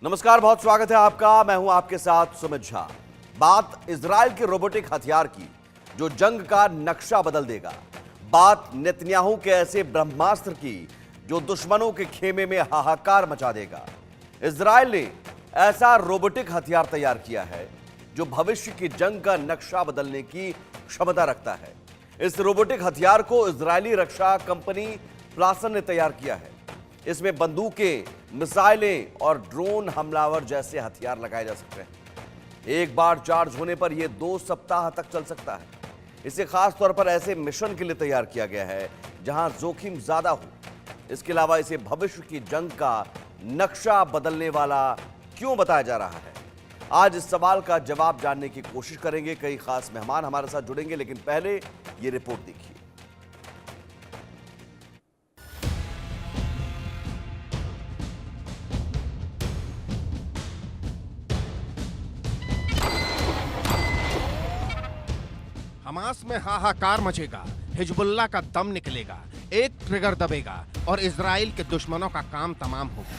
नमस्कार, बहुत स्वागत है आपका। मैं हूं आपके साथ सुमित झा। बात इजराइल के रोबोटिक हथियार की जो जंग का नक्शा बदल देगा। बात नेतन्याहू के ऐसे ब्रह्मास्त्र की जो दुश्मनों के खेमे में हाहाकार मचा देगा। इजराइल ने ऐसा रोबोटिक हथियार तैयार किया है जो भविष्य की जंग का नक्शा बदलने की क्षमता रखता है। इस रोबोटिक हथियार को इजरायली रक्षा कंपनी प्लासन ने तैयार किया है। इसमें बंदूकें, मिसाइलें और ड्रोन हमलावर जैसे हथियार लगाए जा सकते हैं। एक बार चार्ज होने पर यह 2 सप्ताह तक चल सकता है। इसे खास तौर पर ऐसे मिशन के लिए तैयार किया गया है जहां जोखिम ज्यादा हो। इसके अलावा इसे भविष्य की जंग का नक्शा बदलने वाला क्यों बताया जा रहा है, आज इस सवाल का जवाब जानने की कोशिश करेंगे। कई खास मेहमान हमारे साथ जुड़ेंगे, लेकिन पहले यह रिपोर्ट देखिए। हमास में हाहाकार मचेगा, हिजबुल्लाह का दम निकलेगा, एक ट्रिगर दबेगा और इजराइल के दुश्मनों का काम तमाम होगा।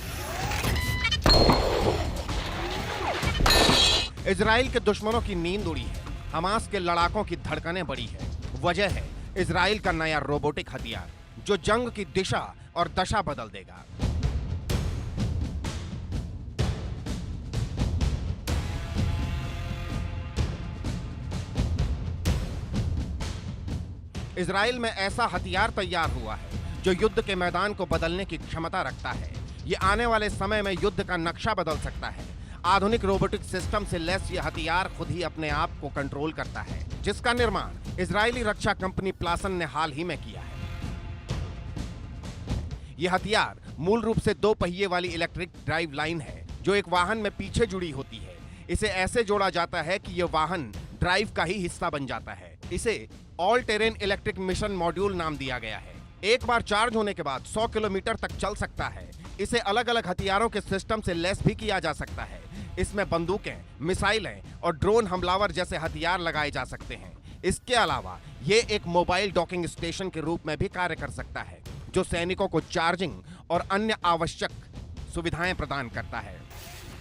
इजराइल के दुश्मनों की नींद उड़ी है, हमास के लड़ाकों की धड़कनें बढ़ी है। वजह है इजराइल का नया रोबोटिक हथियार जो जंग की दिशा और दशा बदल देगा। इजराइल में ऐसा हथियार तैयार हुआ है जो युद्ध के मैदान को बदलने की क्षमता रखता है। ये आने वाले समय में युद्ध का नक्शा बदल सकता है। आधुनिक रोबोटिक सिस्टम से लैस ये हथियार खुद ही अपने आप को कंट्रोल करता है, जिसका निर्माण इजरायली रक्षा कंपनी प्लासन ने हाल ही में किया है। यह हथियार मूल रूप से 2 पहिए वाली इलेक्ट्रिक ड्राइव लाइन है जो एक वाहन में पीछे जुड़ी होती है। इसे ऐसे जोड़ा जाता है कि यह वाहन ड्राइव का ही हिस्सा बन जाता है। इसे all terrain electric mission module नाम दिया गया है। एक बार चार्ज होने के बाद 100 किलोमीटर तक चल सकता है। इसे अलग अलग हथियारों के सिस्टम से लैस भी किया जा सकता है। इसमें बंदूकें, मिसाइलें और ड्रोन हमलावर जैसे हथियार लगाए जा सकते हैं। इसके अलावा ये एक मोबाइल डॉकिंग स्टेशन के रूप में भी कार्य कर सकता है जो सैनिकों को चार्जिंग और अन्य आवश्यक सुविधाएं प्रदान करता है।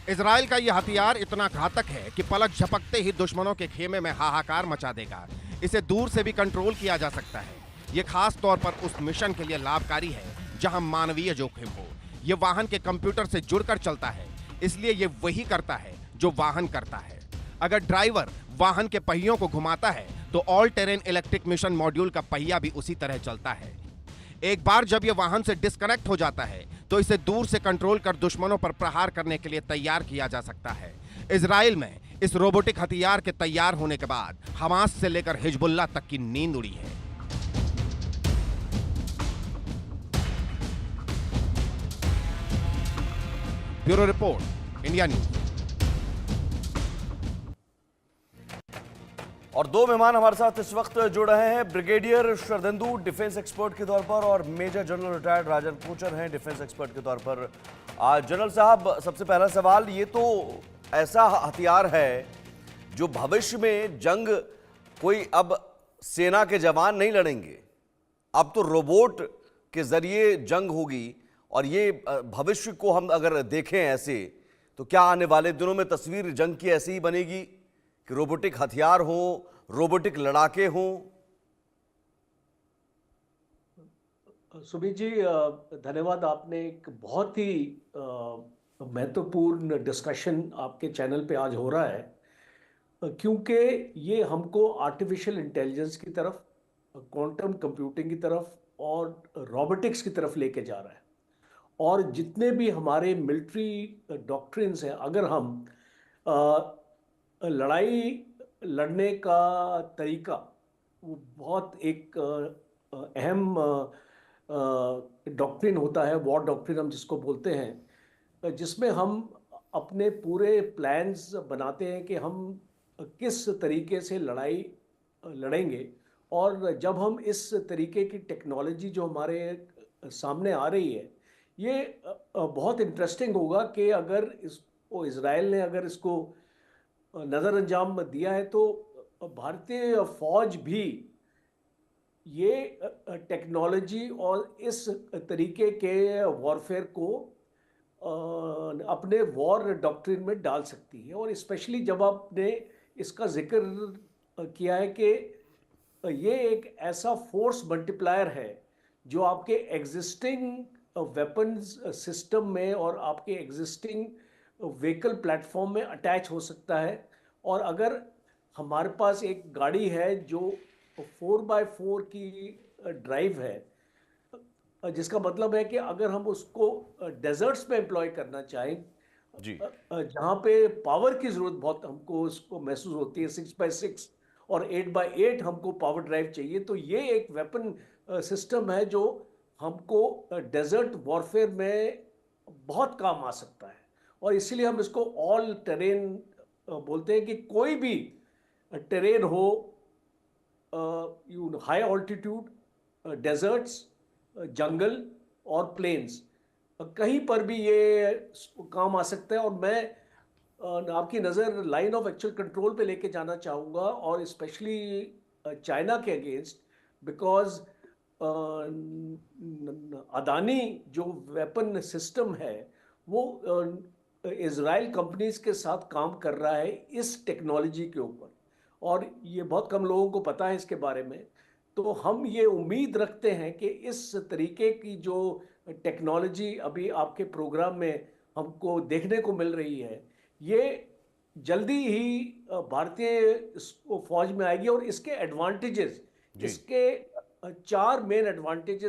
इजराइल का यह हथियार इतना घातक है कि पलक झपकते ही दुश्मनों के खेमे में हाहाकार मचा देगा। इसे दूर से भी कंट्रोल किया जा सकता है। यह खास तौर पर उस मिशन के लिए लाभकारी है जहां मानवीय जोखिम हो। यह वाहन के कंप्यूटर से जुड़कर चलता है, इसलिए यह वही करता है जो वाहन करता है। अगर ड्राइवर वाहन के पहियों को घुमाता है तो all terrain electric mission module का पहिया भी उसी तरह चलता है। एक बार जब यह वाहन से डिस्कनेक्ट हो जाता है तो इसे दूर से कंट्रोल कर दुश्मनों पर प्रहार करने के लिए तैयार किया जा सकता है। इजराइल में इस रोबोटिक हथियार के तैयार होने के बाद हमास से लेकर हिजबुल्लाह तक की नींद उड़ी है। Bureau report, India news. और 2 मेहमान हमारे साथ इस वक्त जुड़ रहे हैं। ब्रिगेडियर शरदेंदु डिफेंस एक्सपर्ट के तौर पर और मेजर जनरल रिटायर्ड राजन कोचर हैं डिफेंस एक्सपर्ट के तौर पर। आज जनरल साहब, सबसे पहला सवाल, ये तो ऐसा हथियार है जो भविष्य में जंग कोई अब सेना के जवान नहीं लड़ेंगे, अब तो रोबोट के जरिए जंग होगी। और ये भविष्य को हम अगर देखें ऐसे, तो क्या आने वाले दिनों में तस्वीर जंग की ऐसी ही बनेगी कि रोबोटिक हथियार हो, रोबोटिक लड़ाके हों? सुमित जी, धन्यवाद। आपने एक बहुत ही महत्वपूर्ण डिस्कशन आपके चैनल पे आज हो रहा है, क्योंकि ये हमको आर्टिफिशियल इंटेलिजेंस की तरफ, क्वांटम कंप्यूटिंग की तरफ और रोबोटिक्स की तरफ लेके जा रहा है। और जितने भी हमारे मिलिट्री डॉक्ट्रिन्स हैं, अगर हम लड़ाई लड़ने का तरीका, वो बहुत एक अहम डॉक्ट्रिन होता है, वॉर डॉक्ट्रिन हम जिसको बोलते हैं, जिसमें हम अपने पूरे प्लान्स बनाते हैं कि हम किस तरीके से लड़ाई लड़ेंगे। और जब हम इस तरीके की टेक्नोलॉजी जो हमारे सामने आ रही है, ये बहुत इंटरेस्टिंग होगा कि अगर इसको इजराइल ने अगर इसको नज़र अंजाम दिया है तो भारतीय फौज भी ये टेक्नोलॉजी और इस तरीके के वॉरफेयर को अपने वॉर डॉक्ट्रिन में डाल सकती है। और स्पेशली जब आपने इसका जिक्र किया है कि ये एक ऐसा फोर्स मल्टीप्लायर है जो आपके एग्जिस्टिंग वेपन्स सिस्टम में और आपके एग्जिस्टिंग व्हीकल प्लेटफॉर्म में अटैच हो सकता है। और अगर हमारे पास एक गाड़ी है जो 4x4 की ड्राइव है, जिसका मतलब है कि अगर हम उसको डेजर्ट्स में एम्प्लॉय करना चाहें, जी। जहाँ पे पावर की ज़रूरत बहुत हमको उसको महसूस होती है, 6x6 और 8x8 हमको पावर ड्राइव चाहिए, तो ये एक वेपन सिस्टम है जो हमको डेजर्ट वॉरफेयर में बहुत काम आ सकता है। और इसीलिए हम इसको ऑल टेरेन बोलते हैं कि कोई भी टेरेन हो, हाई ऑल्टीट्यूड, डेजर्ट्स, जंगल और प्लेन्स, कहीं पर भी ये काम आ सकता है। और मैं आपकी नज़र लाइन ऑफ एक्चुअल कंट्रोल पे लेके जाना चाहूँगा, और स्पेशली चाइना के अगेंस्ट, बिकॉज अदानी जो वेपन सिस्टम है वो इज़राइल कंपनीज के साथ काम कर रहा है इस टेक्नोलॉजी के ऊपर, और ये बहुत कम लोगों को पता है इसके बारे में। तो हम ये उम्मीद रखते हैं कि इस तरीके की जो टेक्नोलॉजी अभी आपके प्रोग्राम में हमको देखने को मिल रही है, ये जल्दी ही भारतीय फौज में आएगी। और इसके एडवांटेजेस, जी। इसके चार मेन एडवांटेजेस